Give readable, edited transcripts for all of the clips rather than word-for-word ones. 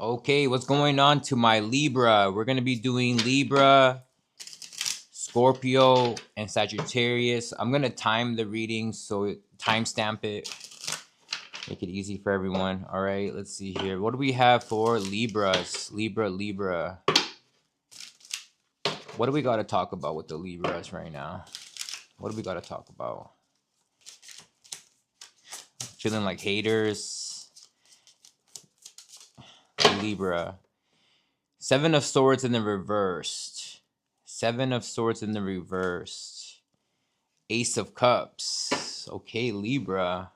Okay, what's going on to my Libra? We're going to be doing Libra, Scorpio, and Sagittarius. I'm going to time the reading, so timestamp it. Make it easy for everyone. All right, let's see here. What do we have for Libras? Libra. What do we got to talk about with the Libras right now? What do we got to talk about? Feeling like haters. Libra. Seven of Swords in the reversed. Seven of Swords in the reversed. Ace of Cups. Okay, Libra.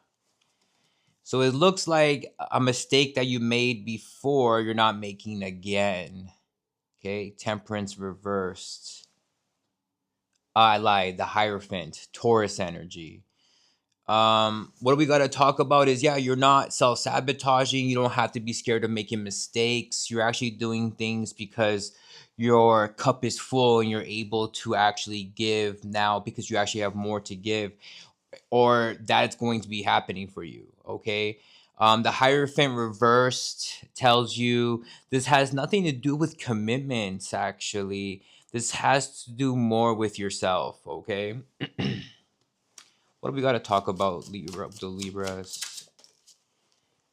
So it looks like a mistake that you made before, you're not making again. Okay, Temperance reversed. I lied. The Hierophant. Taurus energy. What we got to talk about is, yeah, you're not self-sabotaging. You don't have to be scared of making mistakes. You're actually doing things because your cup is full and you're able to actually give now because you actually have more to give, or that's going to be happening for you. Okay. The Hierophant reversed tells you this has nothing to do with commitments. Actually, this has to do more with yourself. Okay. What do we got to talk about, Libra, the Libras?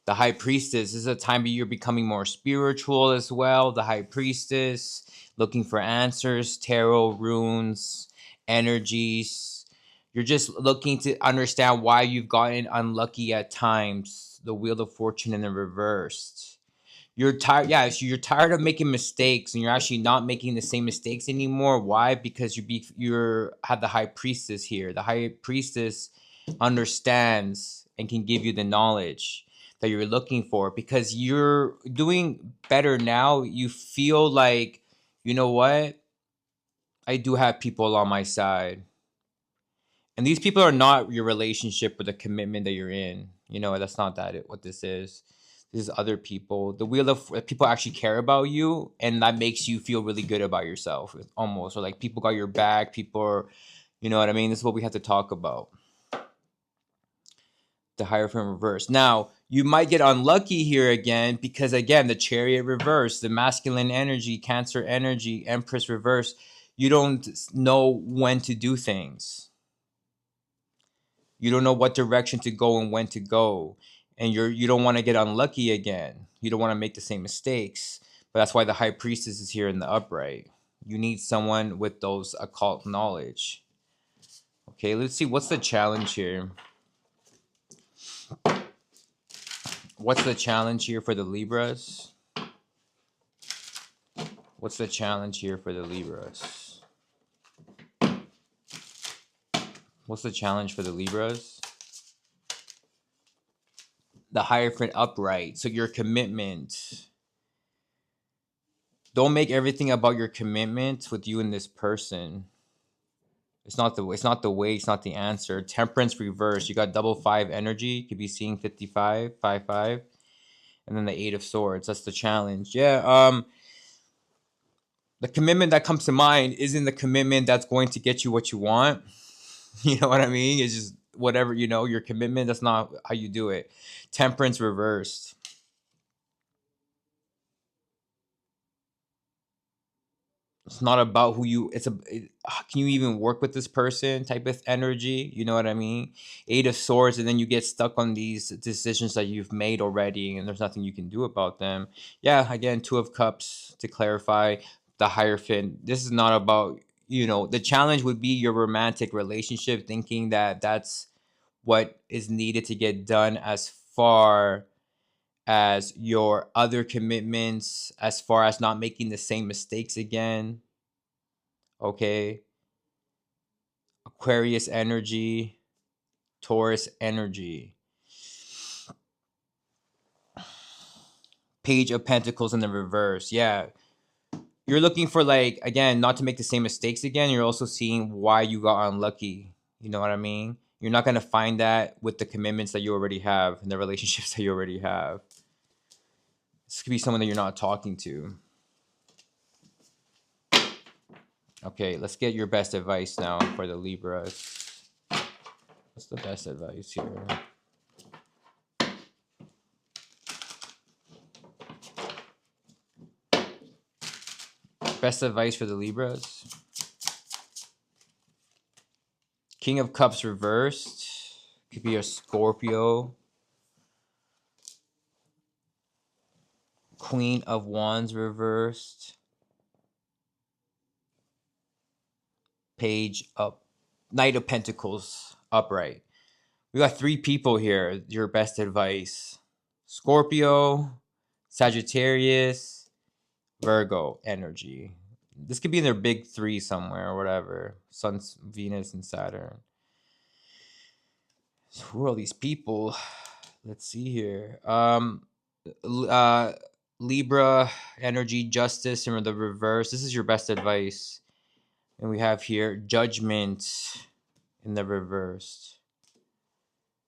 The High Priestess. This is a time you're becoming more spiritual as well. The High Priestess, looking for answers, tarot, runes, energies. You're just looking to understand why you've gotten unlucky at times. The Wheel of Fortune in the reversed. You're tired, yeah. So you're tired of making mistakes, and you're actually not making the same mistakes anymore. Why? Because you're have the High Priestess here. The High Priestess understands and can give you the knowledge that you're looking for because you're doing better now. You feel like, you know what? I do have people on my side, and these people are not your relationship or the commitment that you're in. You know, that's not what this is. This is other people. The Wheel of people actually care about you, and that makes you feel really good about yourself, almost. Or like people got your back. People are, you know what I mean? This is what we have to talk about. The Hierophant reverse. Now, you might get unlucky here again because, again, the Chariot reverse, the masculine energy, Cancer energy, Empress reverse. You don't know when to do things. You don't know what direction to go and when to go. And you don't want to get unlucky again. You don't want to make the same mistakes. But that's why the High Priestess is here in the upright. You need someone with those occult knowledge. Okay, let's see. What's the challenge here? What's the challenge here for the Libras? What's the challenge here for the Libras? What's the challenge for the Libras? The Hierophant upright. So your commitment. Don't make everything about your commitment with you and this person. It's not the way, it's not the answer. Temperance reverse. You got double 5 energy. You could be seeing 55, 5. And then the 8 of Swords. That's the challenge. Yeah. The commitment that comes to mind isn't the commitment that's going to get you what you want. You know what I mean? It's just whatever, your commitment. That's not how you do it. Temperance reversed. It's not about can you even work with this person type of energy? You know what I mean? 8 of Swords, and then you get stuck on these decisions that you've made already, and there's nothing you can do about them. Yeah, again, 2 of Cups to clarify. The Hierophant. This is not about, the challenge would be your romantic relationship, thinking that that's what is needed to get done as far as your other commitments, as far as not making the same mistakes again. Okay. Aquarius energy, Taurus energy. Page of Pentacles in the reverse. Yeah. You're looking for, like, again, not to make the same mistakes again. You're also seeing why you got unlucky. You know what I mean? You're not going to find that with the commitments that you already have and the relationships that you already have. This could be someone that you're not talking to. Okay, let's get your best advice now for the Libras. What's the best advice here? Best advice for the Libras. King of Cups reversed. Could be a Scorpio. Queen of Wands reversed. Page up. Knight of Pentacles upright. We got 3 people here. Your best advice. Scorpio, Sagittarius, Virgo energy. This could be in their big 3 somewhere or whatever. Sun, Venus, and Saturn. So who are all these people? Let's see here. Libra energy, justice, and the reverse. This is your best advice. And we have here judgment in the reversed.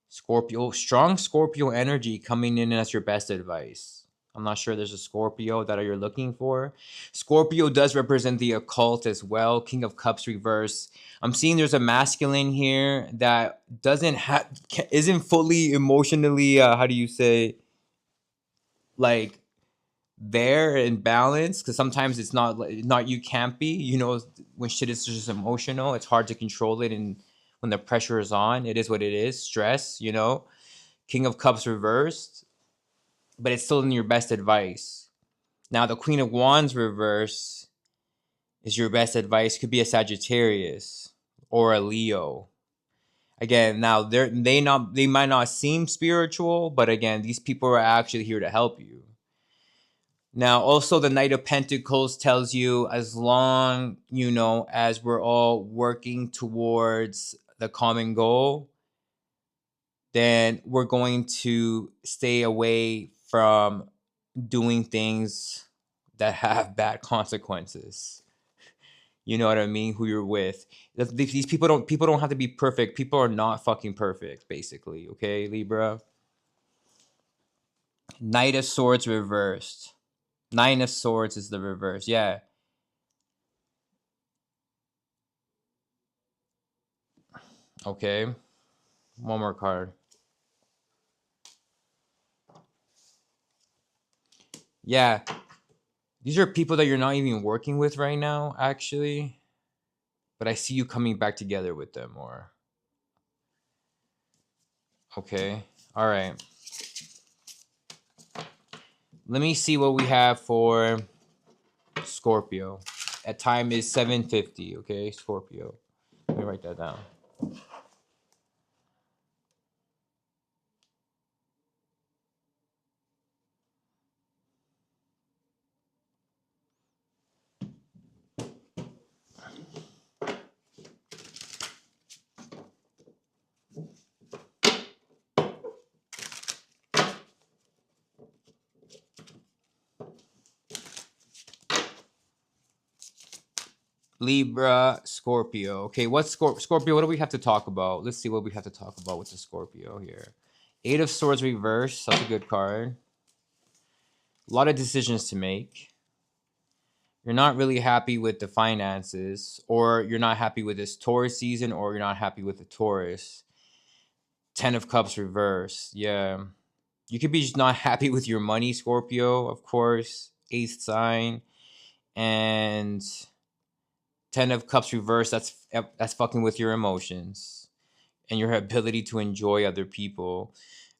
Scorpio, strong Scorpio energy coming in as your best advice. I'm not sure there's a Scorpio that you're looking for. Scorpio does represent the occult as well. King of Cups reverse. I'm seeing there's a masculine here that isn't fully emotionally, how do you say, like there in balance, because sometimes it's not you can't be, you know, when shit is just emotional, it's hard to control it, and when the pressure is on, it is what it is, stress, you know. King of Cups reversed, but it's still in your best advice. Now the Queen of Wands reverse is your best advice. Could be a Sagittarius or a Leo. Again, now they might not seem spiritual, but again, these people are actually here to help you. Now, also the Knight of Pentacles tells you, as long, you know, as we're all working towards the common goal, then we're going to stay away from doing things that have bad consequences. You know what I mean? Who you're with. These people don't have to be perfect. People are not fucking perfect, basically. Okay, Libra. Knight of Swords reversed. 9 of Swords is the reverse. Yeah. Okay. One more card. Yeah. These are people that you're not even working with right now, actually. But I see you coming back together with them more. Okay. All right. Let me see what we have for Scorpio. At time is 7:50. Okay, Scorpio. Let me write that down. Libra, Scorpio. Okay, what's Scorpio? What do we have to talk about? Let's see what we have to talk about with the Scorpio here. 8 of Swords reverse. That's a good card. A lot of decisions to make. You're not really happy with the finances, or you're not happy with this Taurus season, or you're not happy with the Taurus. 10 of Cups reverse. Yeah. You could be just not happy with your money, Scorpio, of course. 8th sign. And 10 of Cups reverse, that's fucking with your emotions and your ability to enjoy other people.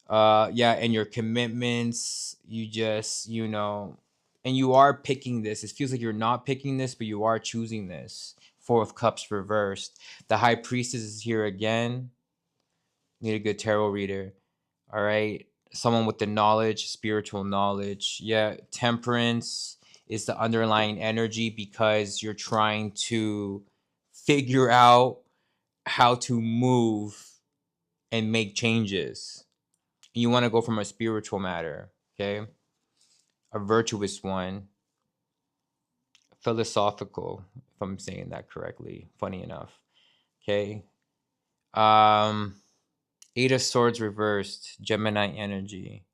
Yeah, and your commitments, you just, you know, and you are picking this. It feels like you're not picking this, but you are choosing this. 4 of Cups reversed. The High Priestess is here again. Need a good tarot reader. All right. Someone with the knowledge, spiritual knowledge. Yeah, Temperance is the underlying energy because you're trying to figure out how to move and make changes. You want to go from a spiritual matter, okay? A virtuous one. Philosophical, if I'm saying that correctly, funny enough. Okay. 8 of Swords reversed, Gemini energy.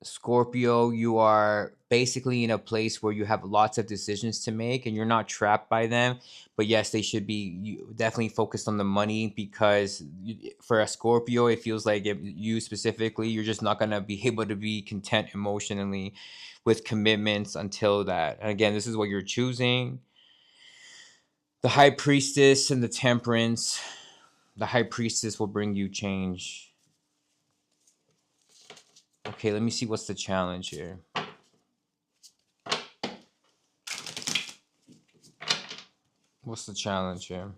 Scorpio, you are basically in a place where you have lots of decisions to make and you're not trapped by them. But yes, they should be definitely focused on the money, because for a Scorpio, it feels like you specifically, you're just not going to be able to be content emotionally with commitments until that. And again, this is what you're choosing. The High Priestess and the Temperance. The High Priestess will bring you change. Okay, let me see what's the challenge here. What's the challenge here?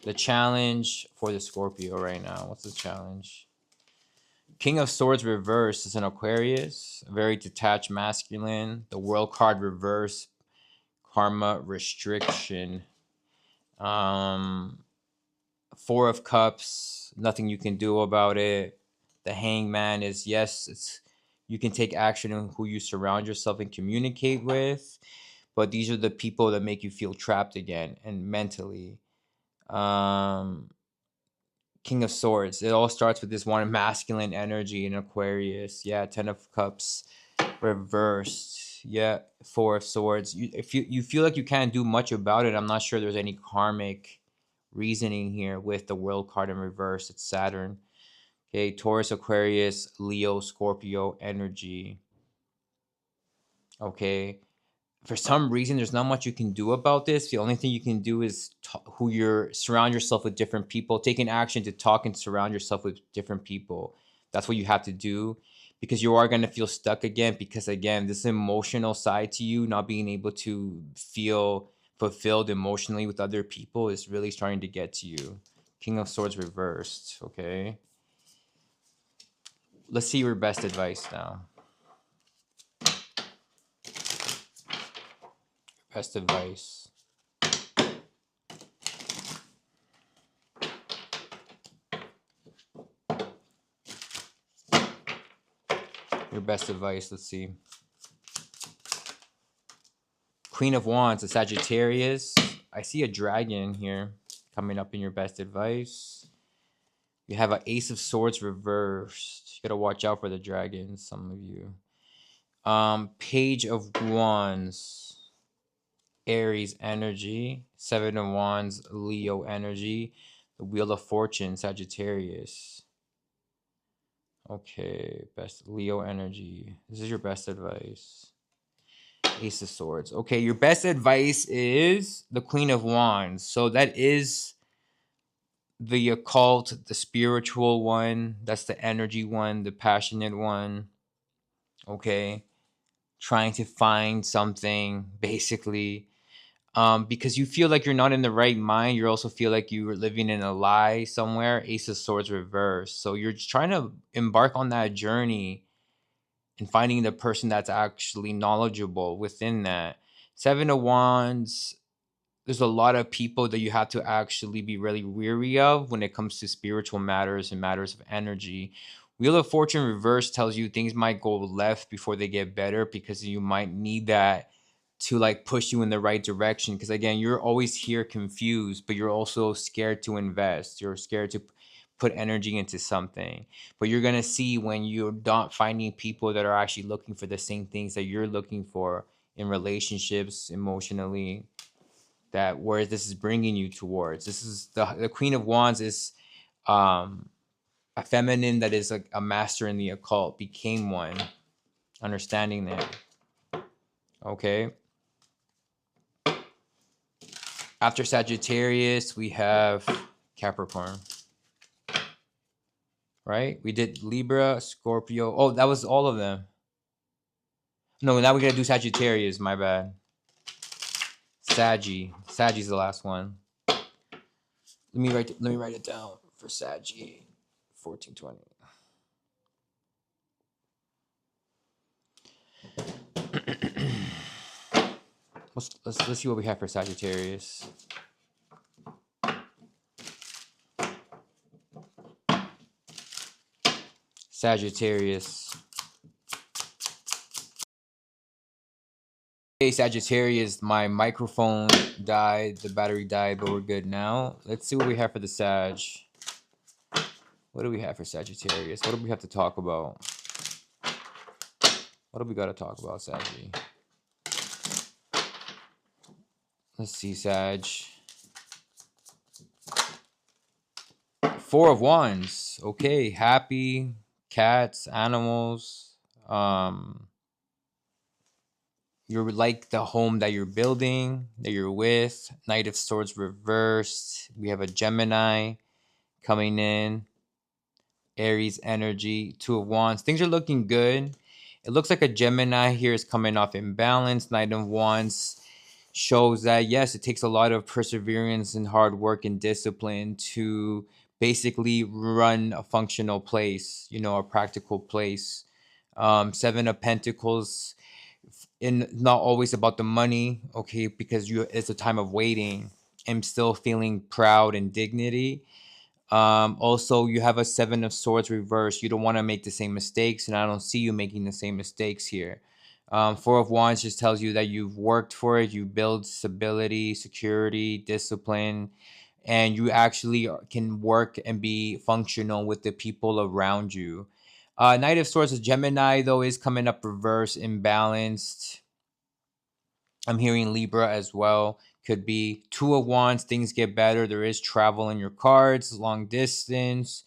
The challenge for the Scorpio right now. What's the challenge? King of Swords reverse is an Aquarius, very detached masculine. The World card reverse, karma restriction. Four of Cups, nothing you can do about it. The Hangman is, yes, it's, you can take action on who you surround yourself and communicate with, but these are the people that make you feel trapped again and mentally. King of Swords, it all starts with this one masculine energy in Aquarius. Yeah, Ten of Cups reversed. Yeah, Four of Swords. If you feel like you can't do much about it, I'm not sure there's any karmic reasoning here with the World card in reverse. It's Saturn. Okay, Taurus, Aquarius, Leo, Scorpio energy. Okay, for some reason, there's not much you can do about this. The only thing you can do is surround yourself with different people, taking action to talk and surround yourself with different people. That's what you have to do, because you are going to feel stuck again. Because again, this emotional side to you, not being able to feel fulfilled emotionally with other people, is really starting to get to you. King of Swords reversed. Okay. Let's see your best advice now. Best advice. Your best advice. Let's see. Queen of Wands, a Sagittarius. I see a dragon here coming up in your best advice. You have an Ace of Swords reversed. You gotta watch out for the dragons, some of you. Page of Wands, Aries energy. Seven of Wands, Leo energy. The Wheel of Fortune, Sagittarius. Okay, best Leo energy. This is your best advice. Ace of Swords. Okay, your best advice is the Queen of Wands. So that is the occult, the spiritual one. That's the energy one, the passionate one. Okay, trying to find something, basically. Because you feel like you're not in the right mind. You also feel like you were living in a lie somewhere. Ace of Swords reversed. So you're trying to embark on that journey and finding the person that's actually knowledgeable within that. Seven of Wands, there's a lot of people that you have to actually be really weary of when it comes to spiritual matters and matters of energy. Wheel of Fortune reverse tells you things might go left before they get better, because you might need that to like push you in the right direction. Because again, you're always here confused, but you're also scared to invest. You're scared to put energy into something. But you're going to see when you're not finding people that are actually looking for the same things that you're looking for in relationships, emotionally, that where this is bringing you towards. This is the Queen of Wands is a feminine that is a master in the occult, became one, understanding that. Okay. After Sagittarius, we have Capricorn. Right? We did Libra, Scorpio. Oh, that was all of them. No, now we're gonna do Sagittarius. My bad. Sagi. Sagi's the last one. Let me write it down for Sagi. 1420. Let's see what we have for Sagittarius. Sagittarius. Hey Sagittarius, my microphone died, the battery died, but we're good now. Let's see what we have for the Sag. What do we have for Sagittarius? What do we have to talk about? What do we got to talk about, Saggy? Let's see, Sag. Four of Wands. Okay, happy, cats, animals. You're like the home that you're building, that you're with. Knight of Swords reversed. We have a Gemini coming in. Aries energy. Two of Wands. Things are looking good. It looks like a Gemini here is coming off imbalance. Knight of Wands shows that, yes, it takes a lot of perseverance and hard work and discipline to basically run a functional place, you know, a practical place. Seven of Pentacles, and not always about the money, okay, because it's a time of waiting and still feeling proud and dignity. Also, you have a Seven of Swords reversed. You don't want to make the same mistakes, and I don't see you making the same mistakes here. Four of Wands just tells you that you've worked for it. You build stability, security, discipline, and you actually can work and be functional with the people around you. Knight of Swords, a Gemini, though, is coming up reverse, imbalanced. I'm hearing Libra as well. Could be Two of Wands, things get better. There is travel in your cards, long distance.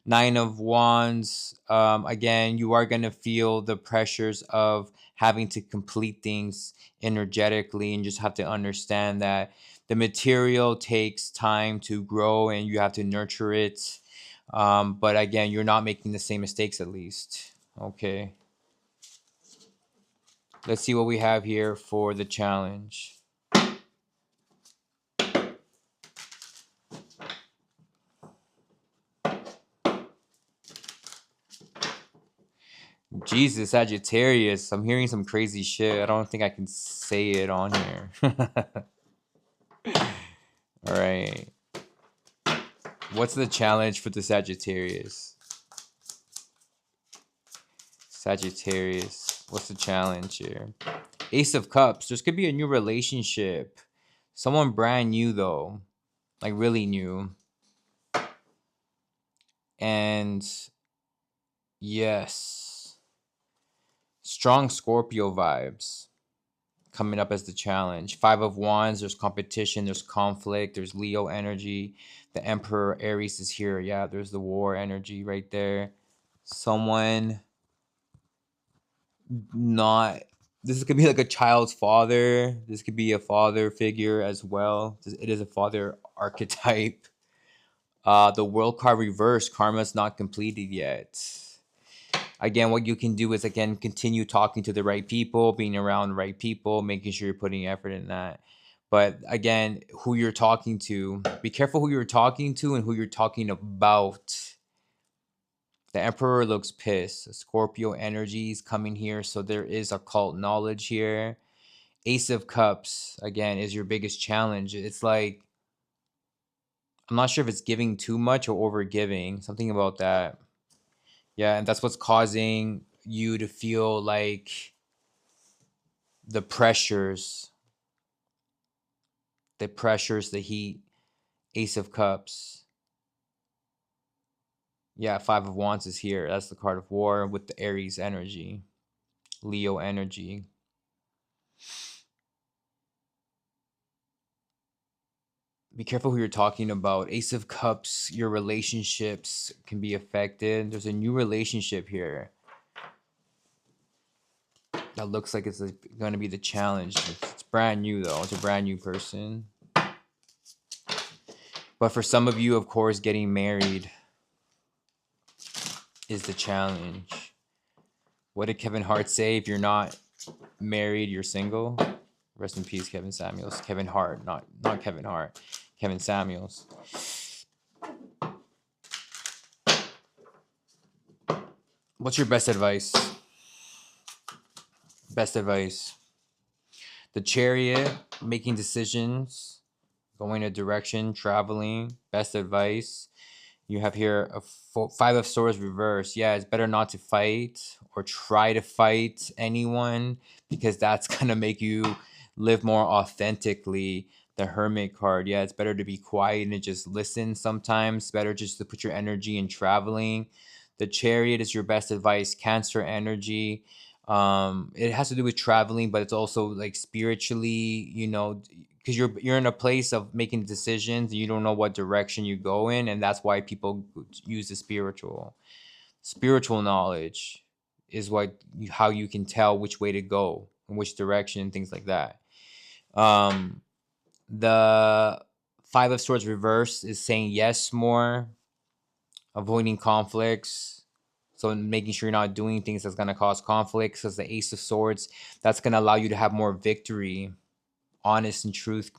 Nine of Wands, again, you are going to feel the pressures of having to complete things energetically, and just have to understand that the material takes time to grow and you have to nurture it. But again, you're not making the same mistakes, at least. Okay. Let's see what we have here for the challenge. Jesus, Sagittarius. I'm hearing some crazy shit. I don't think I can say it on here. All right. What's the challenge for the Sagittarius? Sagittarius. What's the challenge here? Ace of Cups. This could be a new relationship. Someone brand new, though. Like, really new. And yes. Strong Scorpio vibes coming up as the challenge. Five of Wands, there's competition, there's conflict, there's Leo energy. The Emperor Aries is here. Yeah, there's the war energy right there. Someone not, this could be like a child's father. This could be a father figure as well. It is a father archetype. The World card reverse, karma's not completed yet. Again, what you can do is, again, continue talking to the right people, being around the right people, making sure you're putting effort in that. But again, who you're talking to, be careful who you're talking to and who you're talking about. The Emperor looks pissed. Scorpio energy is coming here, so there is occult knowledge here. Ace of Cups, again, is your biggest challenge. It's like, I'm not sure if it's giving too much or over giving. Something about that. Yeah, and that's what's causing you to feel like the pressures, the heat. Ace of Cups. Yeah, Five of Wands is here. That's the card of war with the Aries energy. Leo energy. Be careful who you're talking about. Ace of Cups, your relationships can be affected. There's a new relationship here. That looks like it's going to be the challenge. It's brand new, though. It's a brand new person. But for some of you, of course, getting married is the challenge. What did Kevin Hart say? If you're not married, you're single. Rest in peace, Kevin Samuels. Kevin Hart, not Kevin Hart. Kevin Samuels. What's your best advice? Best advice. The Chariot, making decisions, going a direction, traveling. Best advice. You have here a Five of Swords reverse. Yeah, it's better not to fight or try to fight anyone, because that's gonna make you live more authentically. The Hermit card. Yeah, it's better to be quiet and just listen sometimes. Better just to put your energy in traveling. The Chariot is your best advice. Cancer energy. It has to do with traveling, but it's also like spiritually, you know, because you're in a place of making decisions and you don't know what direction you go in, and that's why people use the spiritual knowledge is how you can tell which way to go and which direction and things like that. The Five of Swords reverse is saying yes more, avoiding conflicts, so making sure you're not doing things that's going to cause conflicts. Because the Ace of Swords, that's going to allow you to have more victory, honest and truth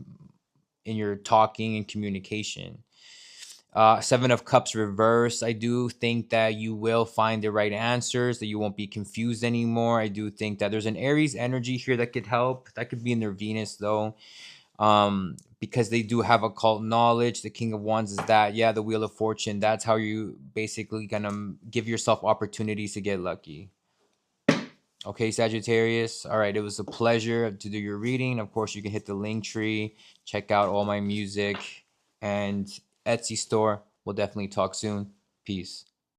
in your talking and communication. Seven of Cups reverse. I do think that you will find the right answers, that you won't be confused anymore. I do think that there's an Aries energy here that could help. That could be in their Venus though, because they do have occult knowledge. The King of Wands is that. Yeah, the Wheel of Fortune. That's how you basically gonna give yourself opportunities to get lucky. Okay, Sagittarius. All right, it was a pleasure to do your reading. Of course, you can hit the link tree, check out all my music, and Etsy store. We'll definitely talk soon. Peace.